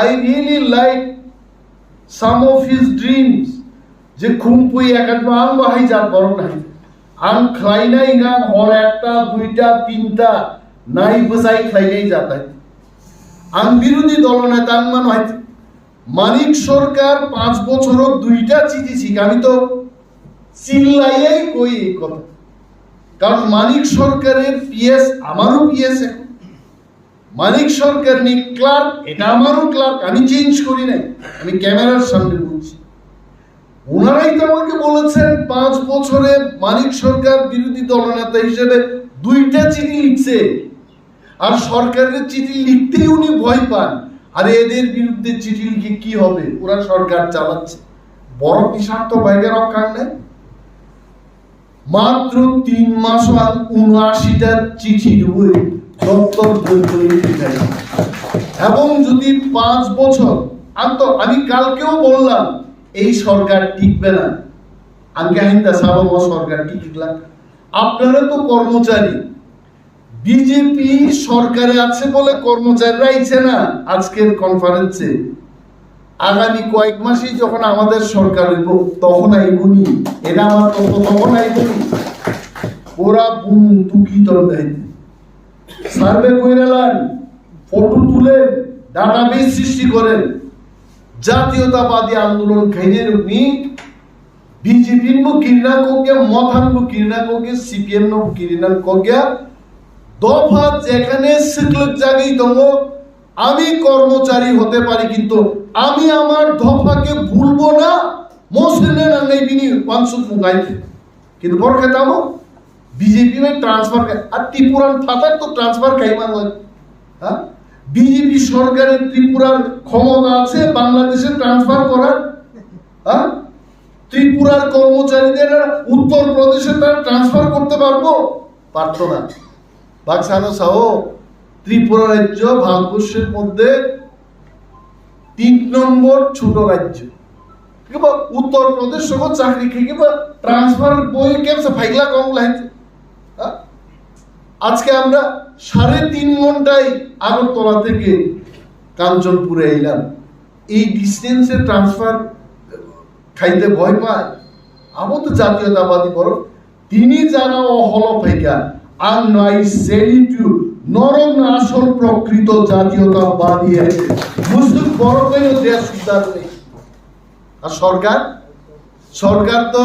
I really like some of his dreams. যে খুম্পুই academy আম বাহাই যার বড় নাই আম খাইনাই গান হর একটা দুইটা তিনটা নাই বসাই খাইনাই যাতাই আম বিরোধী দলনেতা আঙ্গমান হয়তো মানিক সরকার 5 বছর 2টা চিঠি ছিল আমি তো চিল্লাইয়াই কই এই কথা কারণ মানিক সরকারের পিএস আমারও পিএস মানিক সরকার নি ক্লার্ক এটা আমারও ক্লার্ক আমি চেঞ্জ করি নাই আমি ক্যামেরার সামনে বলছি ওনারাই তো আমাকে বলেছেন 5 বছরে মানিক সরকার বিরোধী দলনেতা হিসেবে 2টা চিঠি লিখছে আর সরকারের চিঠি লিখতেই উনি ভয় পান আরে এদের বিরুদ্ধে চিঠি লিখে কি হবে ওরা সরকার চালাচ্ছে বড় কিষার্থ বাইরে রক্ষা নেই মাত্র 3 মাস 79টা চিঠি বই দপ্তর এবং যদি 5 বছর আমি কালকেও বললাম এই সরকার টিকবে না আঙ্কে হিন্দা সাবম সরকার টিকলাম আপনারা তো কর্মচারী বিজেপি সরকারে আছে বলে কর্মচারীরা আইছে না আজকের কনফারেন্সে আগামী কয়েক মাসেই যখন আমাদের সরকার হইব তখন আইবনি এটা আমার তখন আইবনি ওরা বুম তুকি তর দেয় সার্ভে কইরালান ফটো তুলে ডাটাবেস সৃষ্টি করেন জাতীয়তাবাদী আন্দোলন খাইনে রুমি বিজেপি নো কিরনা কোকে মথান নো কিরনা কোকে সিপিএম নো কিরনা কোকে দফা যেখানে সিকলক জায়গায় দমো আমি কর্মচারী হতে পারি কিন্তু আমি আমার দফাকে ভুলবো না মোসেনে না নাই বিনি 500 মুগাইতে কিন্তু বরখাতামো বিজেপি में ट्रांसफर আর ত্রিপুরার থাকার তো ট্রান্সফার কাইমান হ্যাঁ বিজেপি সরকারের ত্রিপুরার ক্ষমতা আছে বাংলাদেশে ট্রান্সফার করার হ্যাঁ ত্রিপুরার কর্মচারীদের উত্তর প্রদেশে তারা ট্রান্সফার করতে পারবো পারতো না বাক্সানো সহ ত্রিপুরা রাজ্য ভারতবর্ষের মধ্যে 3 নম্বর ছোট রাজ্য কিংবা উত্তর প্রদেশ সহ চাকরি কিংবা ট্রান্সফার বই কেমন ফাইলা কম লাগছে আজকে আমরা 3.5 ঘন্টায় আগরতলা থেকে কাঞ্চনপুরে এলাম এই ডিস্টেন্সে ট্রান্সফার খাইতে ভয় পায় আমার তো জাতীয়তাবাদী বড় তিনি যারা অহল ফাইকা আর নাই সেলিটু নরম আসল প্রকৃত জাতীয়তাবাদী আছে মুসলিম বড় করে দেশ সুদার নেই আর সরকার তো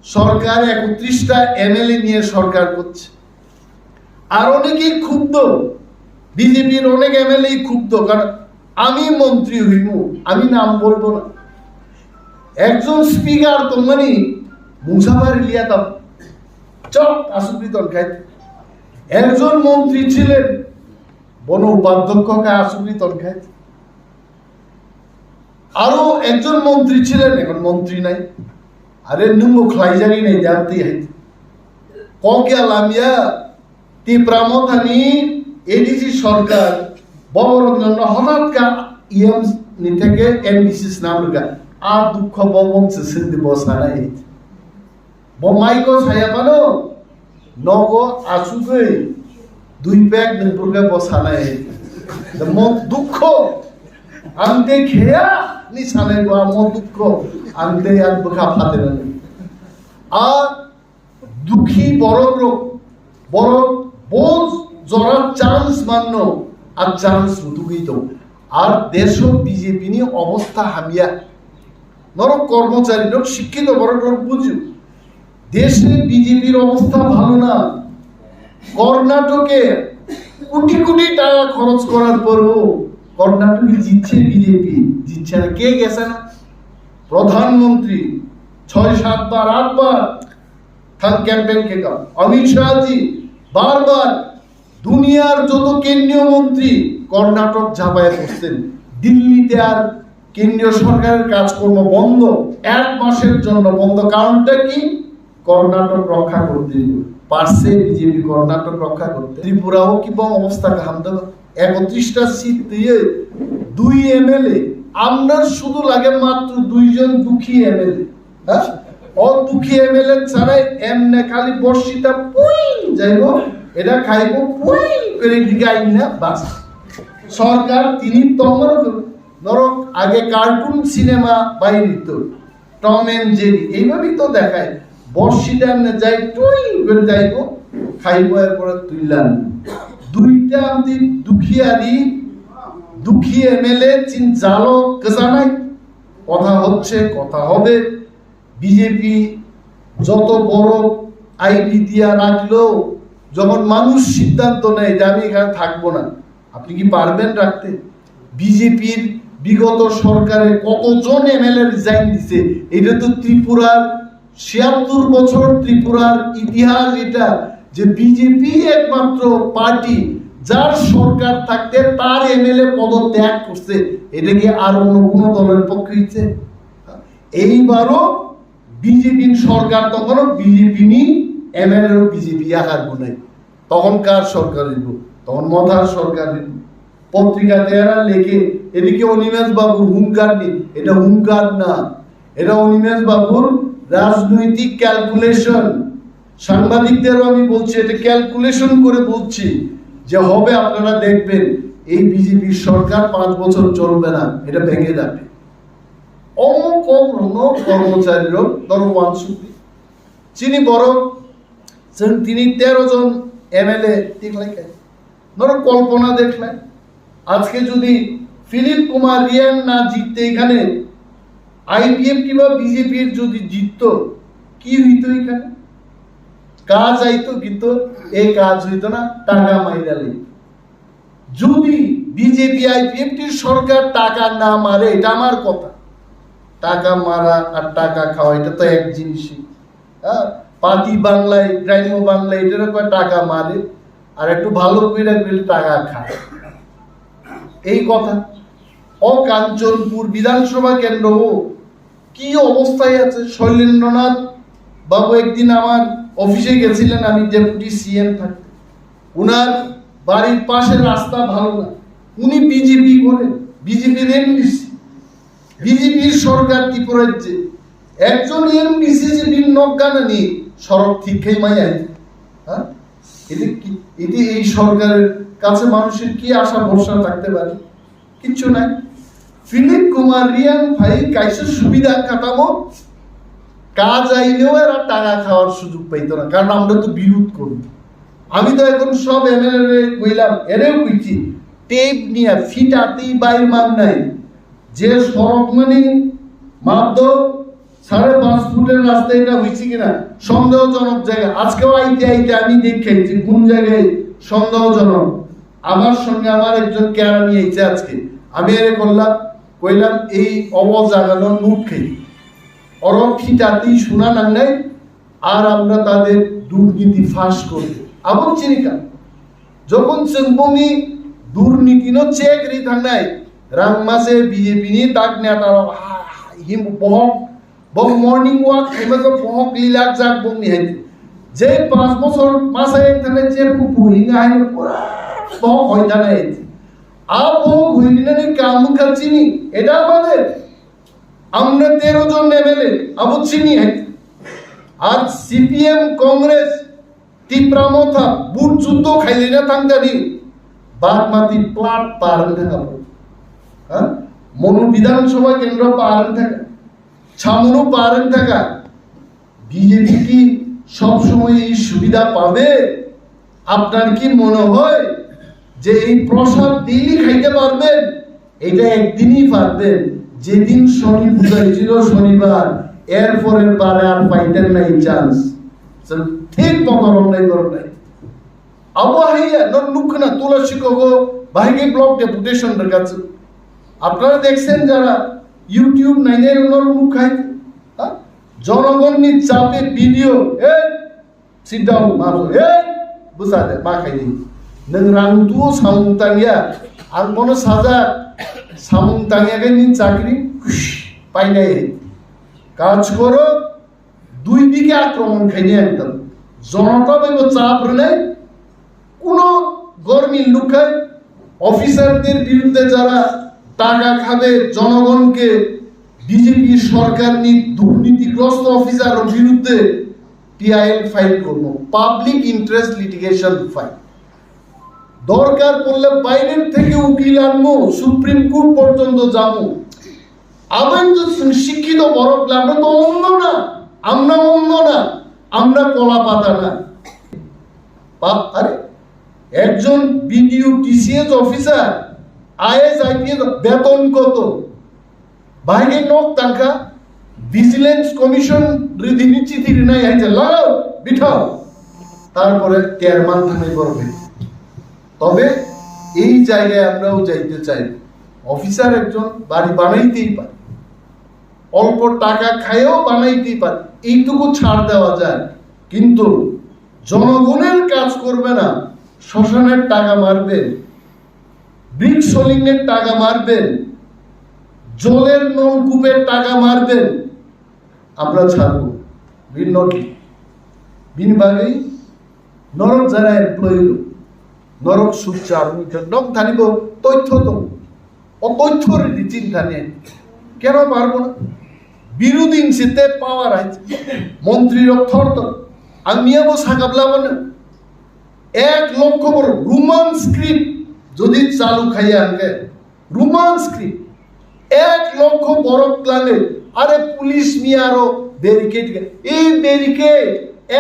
সরকার 31টা এমএলএ নিয়ে সরকার করছে আর অনেকেই ক্ষুব্ধ বিজেপির অনেক এমএলএ ক্ষুব্ধ কারণ আমি মন্ত্রী হইব আমি নাম বলবো না একজন স্পিকার তো মানে মুসাফার লিয়াতাম চক আসুবিতন খাইতে একজন মন্ত্রী ছিলেন বন উপাধ্যক্ষকে আসুবিতন খাইতে আরো একজন মন্ত্রী ছিলেন এখন মন্ত্রী নাই আরে নুঙ্গো খাই জানি নাই জানতে হাইতে ককে আলামিয়া তীব্রামথানি এডিসি সরকার ববরঞ্জন হঠাৎ কা ইএম নি থেকে এমবিসিস নাম লেখা আর দুঃখ ববন সিন্ধি বসানা এই বমাইকো ছায়াপানো নগ আসুগে 2 প্যাক নিপুরকে বসানা এই মন দুঃখ আনতে খেয়া নি সানাই বা মন দুঃখ আনতে আর বখা ফাতে না আর দুঃখী বড় বোঝ জরা চান্স মান্য আর চান্স দুঃখী তো আর দেশ বিজেপি নিয়ে অবস্থা হামিয়া নরক কর্মচারী লোক শিক্ষিত বড় লোক বুঝু দেশে বিজেপির অবস্থা ভালো না কর্ণাটকে কোটি কোটি টাকা খরচ করার পরও কর্ণাটকে জিতছে বিজেপি জিতছে না কে গেছে না প্রধানমন্ত্রী 6-7 বার 8 বার থান ক্যাম্পেন কে কাম অমিত শাহজি বারবার দুনিয়ার যত কেন্দ্রীয় মন্ত্রী কর্ণাটক ঝাঁপায় পড়ছেন দিল্লিতে আর কেন্দ্রীয় সরকারের কাজকর্ম বন্ধ 1 মাসের জন্য বন্ধ কারণটা কি কর্ণাটক রক্ষা করতে পারছে বিজেপি কর্ণাটক রক্ষা করতে ত্রিপুরাও কি বম অবস্থা হামদা 31টা সিট দিয়ে 2 এমএলএ আপনার শুধু লাগে মাত্র 2 জন দুঃখী এমএলএ হ্যাঁ অল দুঃখী এমএলএ ছাড়াই এমনে খালি বর্ষিতা পুই যাইবো এটা খাইবো পুই করে দিগাই না বাস সরকার তিনি তখন ধরো আগে কার্টুন সিনেমা বাইরে তো টম এন্ড জেরি এইভাবেই তো দেখায় বর্ষিটা যাই টুই করে যাইব খাইব এরপরে তুললাম দুইটা আমি দুঃখী এমএলএ চিন জালো কেজানাই কথা হচ্ছে কথা হবে বিজেপি যত বড় আইডি দিয়া রাখলো যখন মানুষ সিদ্ধান্ত নেয় যে আমি এখানে থাকবো না আপনি কি পারবেন রাখতে বিজেপির বিগত সরকারে কতজন এমএলএ রিজাইন দিছে এটা তো ত্রিপুরার ৭৬ বছর ত্রিপুরার ইতিহাস এটা যে বিজেপি একমাত্র পার্টি যার সরকার থাকতে তার এমএলএ পদত্যাগ করছে এটা কি আর অন্য কোনো দলের পক্ষে হচ্ছে এইবারও বিজেপি সরকার তখন বিজেপি নি এমএলএ বিজেপি আকার গুনাই তখন কার সরকার হইব তখন মধার সরকার হইব পত্রিকাতে এরা লেখে এদিকে অনিমেষ বাবুর হুঙ্কার নেই এটা হুঙ্কার না এটা অনিমেষ বাবুর রাজনৈতিক ক্যালকুলেশন সাংবাদিকদেরও আমি বলছি এটা ক্যালকুলেশন করে বলছি যে হবে আপনারা দেখবেন এই বিজেপি সরকার 5 বছর চলবে না এটা ভেঙে যাবে কর্মচারীরও ধরো ওয়ানসুদি চিনি বড় তিনি 13 জন এমএলএ দেখলেন ধরো কল্পনা দেখলেন আজকে যদি ফিলিপ কুমার রিয়ান না জিততে এখানে আইপিএফ কিংবা বিজেপির যদি জিততো কি হইতো এখানে কাজ আইতো কিন্তু এই কাজ হইতো না টাকা মাইরালে যদি বিজেপি আইপিএফটির সরকার টাকা না মারে এটা আমার কথা টাকা মারা আর টাকা খাওয়া এটা তো এক জিনিসই হ্যাঁ পাতি বাংলায় গ্রাম্য বাংলায় এটার কয় টাকা মারে আর একটু ভালো করে টাকা খায় এই কথা অকাঞ্চনপুর বিধানসভা কেন্দ্র কি অবস্থায় আছে শৈলেন্দ্রনাথ বাবু একদিন আমার অফিসে গেছিলেন আমি ডেপুটি সিএম থাকতে উনার বাড়ির পাশের রাস্তা ভালো না উনি বিজেপি করেন বিজেপির এমডিসি বিজেপির সরকার ত্রিপুরাজ্যে একজন এমডিসি যে নজ্ঞানা নিয়ে সড়ক ঠিক খেয়ে মাইয়া হ্যাঁ এটি এই সরকারের কাছে মানুষের কি আশা ভরসা থাকতে পারে কিচ্ছু নাই ফিলিপ কুমার রিয়ান ভাই কাইসের সুবিধা কাটাবো কাজ আইলেও এরা টাকা খাওয়ার সুযোগ পাইতো না কারণ আমরা তো বিরোধ করি আমি তো এখন সব এমএলএ কইলাম এরেও কইছি টেপ নিয়ে ফিটাতেই বাইর মান নাই যে সড়ক মানে মাত্র 5.5 ফুটের রাস্তা এটা হয়েছে কিনা সন্দেহজনক জায়গা আজকেও আইতে আমি দেখেছি কোন জায়গায় সন্দেহজনক আমার সঙ্গে আমার একজন কেরা নিয়ে আইছে আজকে আমি এর কইলাম এই অবজাগানো নুট খেয়ে অরব ফিটাতেই শোনা নাই আর আমরা তাদের দুর্নীতি ফাঁস করি আবার চিনিকা যখন সঙ্গমি দুর্নীতি নো চেক রি থাকনাই রাং মাসে বিজেপি নি তাক নেতার হিম বহ মর্নিং ওয়াক হেমে বহক লীলাক যাক বংনি হাই যে 5 বছর মাসে এখানে যে পুপুরি গায় পুরা বহ হইতা নাই আব হইলিনানি কাম খাচিনি এটা আমাদের আমরা 13 জন এমএলএ আবু চিনি হাই আর সিপিএম কংগ্রেস তীব্রামথা বুট যুদ্ধ খাইলে না থাকতানি বাগমাতি প্লাট পারেন থাকা হ্যাঁ মনু বিধানসভা কেন্দ্র পারেন থাকা ছামনু পারেন থাকা বিজেপি কি সবসময় এই সুবিধা পাবে আপনার কি মনে হয় যে এই প্রসাদ দিল্লি খাইতে পারবেন এটা একদিনই পারবেন যেদিন শনি পূজা ছিল শনিবার এরপরের বারে আর পাইতেন নাই চান্স ঠিক মতন নাই করো নাই আবহাইয়া নুক না তুলসী কগো বাহিনী ব্লক ডেপুটেশনের কাছে আপনারা দেখছেন যারা ইউটিউব নাইনের মুখ খাই জনগণ নি চাপে ভিডিও এ সিট ডাউন মারো এ বুঝা দে মা খাই নি নং রাংতু সামুংতাঙ্গিয়া আর মনে সাজা সামুংতাঙ্গিয়াকে নি চাকরি পাই নাই কাজ করো দুই দিকে আক্রমণ খাইনি একদম জনতা দেব চাপ নেই কোন গরমির লুকায় অফিসারদের বিরুদ্ধে যারা টাকা খাবে জনগণকে বিজেপি সরকার দুর্নীতিগ্রস্ত অফিসার বিরুদ্ধে টিআইএল ফাইল করবো পাবলিক ইন্টারেস্ট লিটিগেশন ফাইল দরকার পড়লে বাইরের থেকে উকিল আনবো, সুপ্রিম কোর্ট পর্যন্ত যাবো। আবার তো শিক্ষিত বড়, আমরা তো অন্য না, আমরা কলা পাতা না। আরে একজন BDO TCS officer, is IPS বেতন কত? বাইরে নক টাকা ভিজিলেন্স কমিশন রিদিনি চিঠি নাই আইছে লাও বিঠাও, তারপরে চেয়ারম্যান থানায় করবে। তবে এই জায়গায় আমরাও যাইতে চাই। অফিসার একজন বাড়ি বানাইতেই পারে, অল্প টাকা খায়ও বানাইতেই পারে, এইটুকু ছাড় দেওয়া যায়। কিন্তু জনগণের কাজ করবে না, শ্মশানের টাকা মারবেন, ব্রিক সোলিং এর টাকা মারবেন, জলের নলকূপের টাকা মারবেন, আমরা ছাড়বো। বিনিভাগেই নরক যারা এমপ্লয়ি নরক সুচার নক ধানিব তথ্য তো অতথ্যর চিন্তা নেই, কেন পারবো না? বিরোধী সিতে পাওয়ার আছে মন্ত্রীর অর্থ আমিয়াবো সাকাবলা মানে 1 লক্ষ বড় রোমান স্ক্রিপ্ট যদি চালু খাইয়া আনকে, রোমান স্ক্রিপ্ট 1 লক্ষ বড় প্ল্যানে। আরে পুলিশ মিয়ারও ব্যারিকেড, এই ব্যারিকেড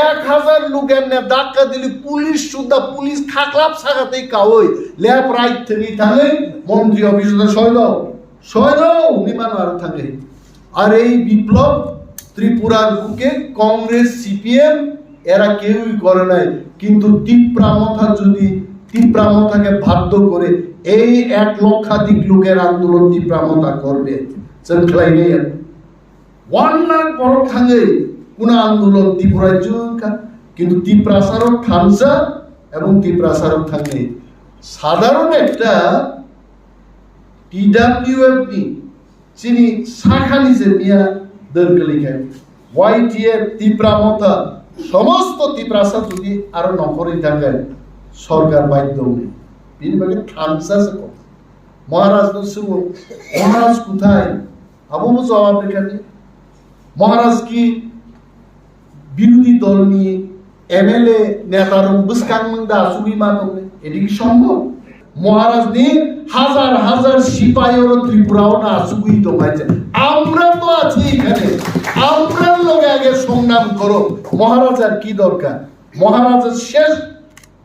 1000 লোকের নে ধাক্কা দিলে পুলিশ সুদ্ধা পুলিশ খাকলাপ সাকাতেই কাওই ল্যাপ রাইট থেকে থাকে মন্ত্রী অফিসে সয়দাও নিমান আর থাকে। আর এই বিপ্লব ত্রিপুরার বুকে কংগ্রেস সিপিএম এরা কেউই করে নাই। কিন্তু তীব্রামথাকে বাধ্য করে এই 1 লক্ষাধিক লোকের আন্দোলন তীব্রামথা করবে। বড় থাকে কোন আন্দোলন ত্রিপুরায় কিন্তু তীব্রাচারক থানসা এবং তীব্রাচারক থাকে সাধারণ একটা টিডাব্লিউএফপি চিনি শাখা নিচে মিয়া দরকালিখায় ওয়াইটিএফ তীব্রামথা সমস্ত তীব্রাচার যদি আরো নকরে থাকে সরকার বাধ্য নেই। বিনিভাগে থানসা মহারাজ মহারাজ কোথায় আবু জবাব রেখে মহারাজ কি বিরোধী দল নিয়ে এমএলএ নেতার বুস্কাংনি আসুবি মাতমে এটি কি সম্ভব? মহারাজ নিয়ে হাজার হাজার সিপাহীর ত্রিপুরাও না আসুবি তোমাইছে। আমরা তো আছি এখানে, আমরা লোক আগে সংগ্রাম করো। মহারাজার কি দরকার? মহারাজের শেষ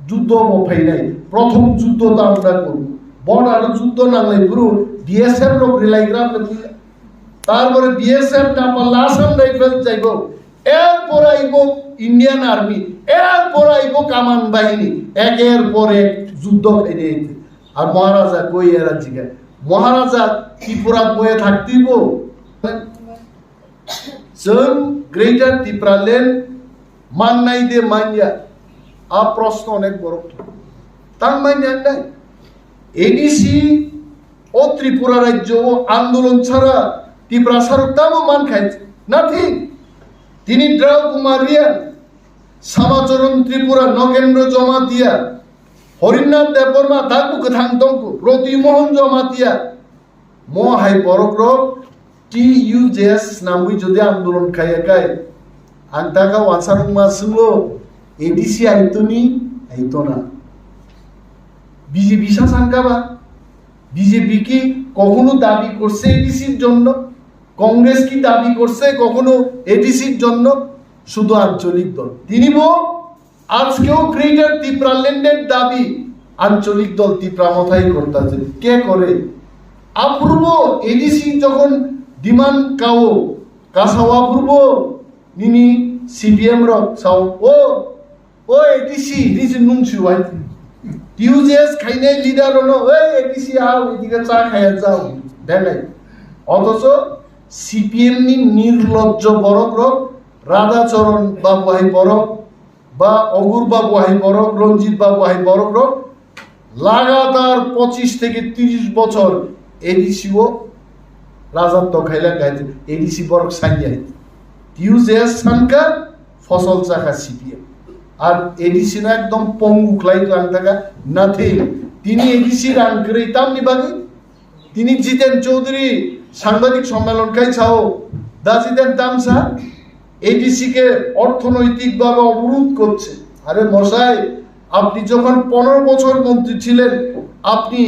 যুদ্ধ মফাই নাই, প্রথম যুদ্ধ তো আমরা করবো। বড় আরো যুদ্ধ না হলে পুরো বিএসএফ লোক রিলাইগ্রাম, তারপরে বিএসএফ না পারলে আসাম রাইফেল যাইব, এরপর আইব ইন্ডিয়ান আর্মি, এরপর আইব কামান বাহিনী, একের পর এক যুদ্ধ খেয়ে। আর মহারাজা কই এরা জিগায়? মহারাজা ত্রিপুরা বয়ে থাকতেইব। जों গ্রেটার ত্রিপুরাল্যান্ড মাননাই দে মানিয়া আ প্রশ্ন অনেক বড় তার মানিয়া নাই। এডিসি ও ত্রিপুরা রাজ্য আন্দোলন ছাড়া ত্রিপুরা সারকটাও মান খাইছে নাথিং। তিনি দ্রাউ কুমারিয়া সামাচরণ ত্রিপুরা নগেন্দ্র জমাতিয়া হরিনাথ দেববর্মা দাগু কথাং দংকু প্রতিমোহন জমাতিয়া মহাই বরগ্রহ টিইউজেএস নামবি যদি আন্দোলন খাইয়া গায় আন্তাকা ওয়াসারং মাসুলো এডিসি আইতনি আইতো না। বিজেপি শাসনকাবা বিজেপি কি কখনো দাবি করছে এডিসির জন্য? কংগ্রেস কি দাবি করছে কখনো এডিসির জন্য? শুধু আঞ্চলিক দল। তিনি আজকেও গ্রেটার ত্রিপুরাল্যান্ডের দাবি আঞ্চলিক দল ত্রিপুরামথাই করতেছে। কে করে? অপূর্ব এডিসি যখন ডিমান্ড কাও কাসাও অপূর্ব নিনি সিপিএম র সাও ও এডিসি রিজন নুনসু আই টিউজেস খাইনে লিডার হলো ওই এডিসি আও এদিকে চা খাইয়া যাও দেখাই। অথচ সিপিএম নি নির্লজ্জ বড়গ্র রাধাচরণ বাবু হাই বড় বা অগুর বাবু হাই বড় রঞ্জিত বাবু হাই বড়গ্র লাগাতার 25 থেকে 30 বছর এডিসিও রাজত্ব খাইলা গাইছে। এডিসি বড় সাইয়া টিউজেস সানকা ফসল চাকা সিপিএম আর এডিসি না একদম পঙ্গু ক্লাই রান থাকা নাথিং। তিনি এডিসি রান করে তামনি বাকি তিনি জিতেন চৌধুরী সাংবাদিক সম্মেলন খাই ছাও দা জিতেন তামসা এডিসি কে অর্থনৈতিকভাবে অবরোধ করছে। আরে মশাই আপনি যখন 15 বছর মন্ত্রী ছিলেন আপনি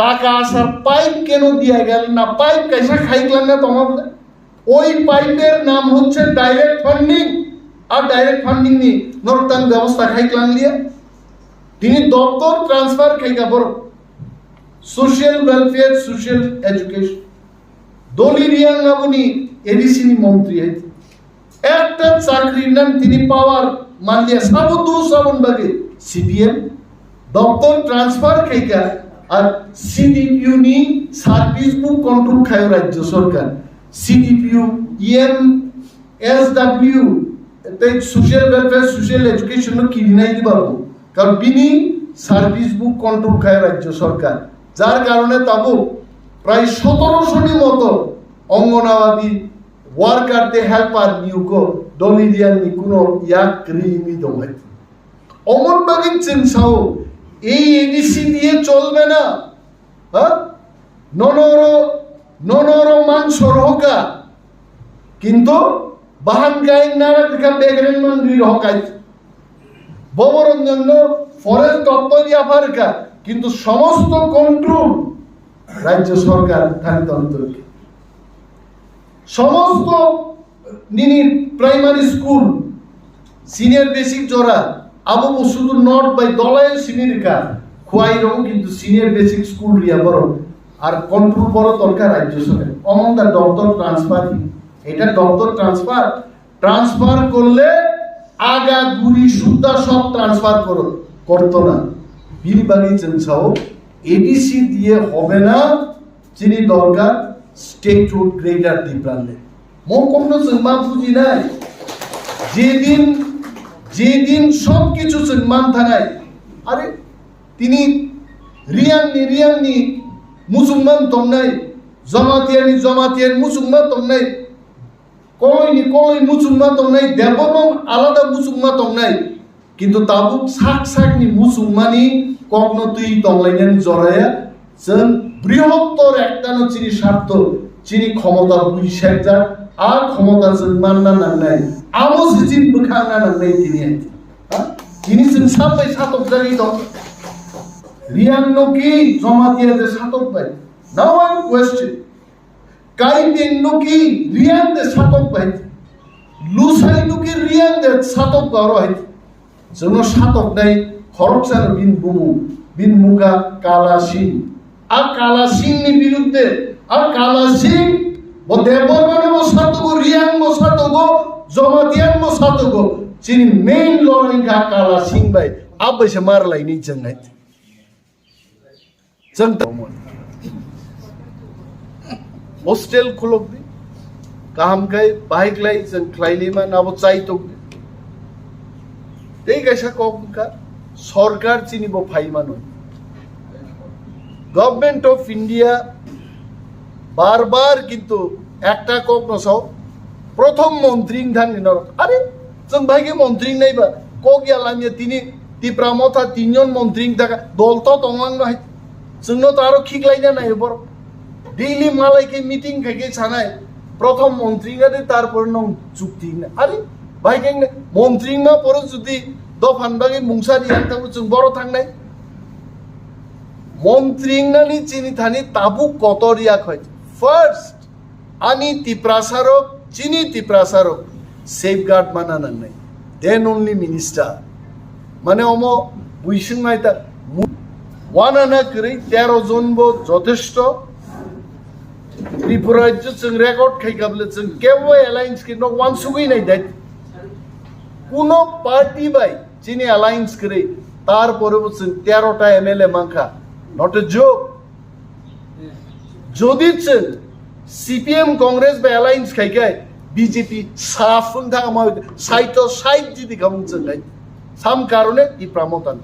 টাকা আসার পাইপ কেন দিয়ে গেলেন না? পাইপ কাইসা খাইলেন না তোমার? ওই পাইপের নাম হচ্ছে ডাইরেক্ট ফান্ডিং। আর ডাইরেক্ট ফান্ডিং নি নরতাং ব্যবস্থা খাইলাম দিয়ে তিনি দপ্তর ট্রান্সফার খাইকা বড় সোশ্যাল ওয়েলফেয়ার সোশ্যাল এডুকেশন দলি রিয়াঙ্গাবনি এডিসিনি মন্ত্রী হয়েছে। একটা চাকরির নাম তিনি পাওয়ার মানলিয়া সাবুদু সাবন বাগে সিডিএম দপ্তর ট্রান্সফার খাইকা আর সিডিপিউ নি সার্ভিস বুক কন্ট্রোল খায় রাজ্য সরকার। সিডিপিউ ইএম SW social welfare social education কিনে নাই দিব কারণ বিনি সার্ভিস বুক কন্ট্রোল খায় রাজ্য সরকার। যার কারণে তাবু প্রায় 1700টি মতো অঙ্গনাবাদী ওয়ার্কারতে হেল্পার নিয়োগ দলিরিয়ান নি কোনো ইয়াক রিমি দমাই অমন বাগিন চিনসাও এই এডিসি দিয়ে চলবে না। হ্যাঁ ননর মান সরহকা কিন্তু বাহান গাই নারাকা বেগরেন মন্দির হকাই ববরঞ্জন ফরেস্ট দপ্তর ইয়াফারকা কিন্তু সমস্ত কন্ট্রোল রাজ্য সরকার থানিত অন্তর্কে সমস্ত নিনি প্রাইমারি স্কুল সিনিয়র বেসিক জোড়া আবু শুধু নট বাই দলায় সিনিয়র কা খুয়াই রকম কিন্তু সিনিয়র বেসিক স্কুল রিয়া বড় আর কন্ট্রোল বড় দরকার রাজ্য সরকার অমন দা দপ্তর ট্রান্সফার এটা দপ্তর ট্রান্সফার করলে আগা গুড়ি সুদ্ধা সব ট্রান্সফার করতো না। বিল বানিয়েছেন সহ এডিসি দিয়ে হবে না যিনি দরকার স্টেট রোড গ্রেডার দিপ্রান্লে মো কোনো সম্মান পুঁজি নাই যেদিন সব কিছু সম্মান থানায় আরে তিনি রিয়াংনি মুসলমান তম নাই জমাতিয়ান মুসলমান তম নাই কই মুসলমান তম নাই দেবম আলাদা মুসলমান তম নাই কিন্তু তাবু সাক নি মুসলমানি কখনো তুই তংলাইনান জড়াইয়া जों বৃহত্তর একটানো চিনি স্বার্থ চিনি ক্ষমতা বুঝাক যা আর ক্ষমতা जों মাননা নাংনাই আমো সিজিন বখানা নাংনাই তিনি जों সাবাই সাতক জানি দं রিয়াং নকি জমাতিয়া যে সাতক বাই নাও আই কোয়েশ্চন কাই দিন নকি রিয়াং দে সাতক বাই লুসাই নকি রিয়াং দে সাতক বারো হাই जों সাতক নাই খরচার বিন মুগা কালাসিং আর কালাসিংনি বিরুদ্ধে আর কালাসিং দেবরমানে সাতগো রিয়াং সাতগো জমাতিয়ান সাতগো চিনি মেইন লড়াই গা কালাসিং বাই আবैसे मारलायनि जोंहाय जों हस्टेल खुलब गाहामखाय बाहायग्लाय जों ख्लायलिमा नाबो चाइतो এই গাইসা কমকা সরকার চিনিব ফাইমানো গভর্নমেন্ট অফ ইন্ডিয়া বারবার কিন্তু একটা কখনো সব প্রথম মন্ত্রী ধান আরে जों ভাইকে মন্ত্রী নাইবা কগিয়ালামিয়া তিনি তিপ্রামথা তিনজন মন্ত্রী থাকা দল তো তংলাং হয় जोंनो তো আরো খিগলাইনা নাই বড় ডেইলি মালাইকে মিটিং খাইকে ছানায় প্রথম মন্ত্রী গাদে তারপর নং চুক্তি না আরে ভাইকে মন্ত্রী মা পরে যদি দফানবাগে মুংসারি আনতাম जों বড় থাংনাই মন্ত্রী নানি চিনি থানি তাবু কত রিয়া হয় ফার্স্ট আনি তিপ্রাসারক চিনি তিপ্রাসারক সেফগার্ড মানানা নাই দেন অনলি মিনিস্টার মানে অম বুইসিং মাইতা ওয়ানানা করে 13 জন যথেষ্ট ত্রিপুরা রাজ্য जों রেকর্ড খাইকাবলে जों কেউ অ্যালায়েন্স কিন্তু ওয়ান সুগই নাই দাই কোন পার্টি বাই চিনি অ্যালায়েন্স করে তারপরে বলছেন 13টা এমএলএ মাখা নট এ জোক যদি সিপিএম কংগ্রেস বা অ্যালায়েন্স খাইকায় বিজেপি সাফুন থাকা মা সাইট যদি গামুন নাই সাম কারণে ই প্রামতান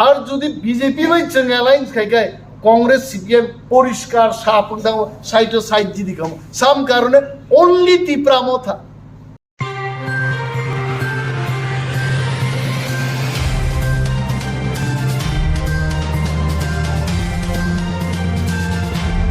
আর যদি বিজেপি বাই অ্যালায়েন্স খাইকায় কংগ্রেস সিপিএম পরিষ্কার সাফুন থাকা সাইট যদি গামু সাম কারণে অনলি তি প্রামথা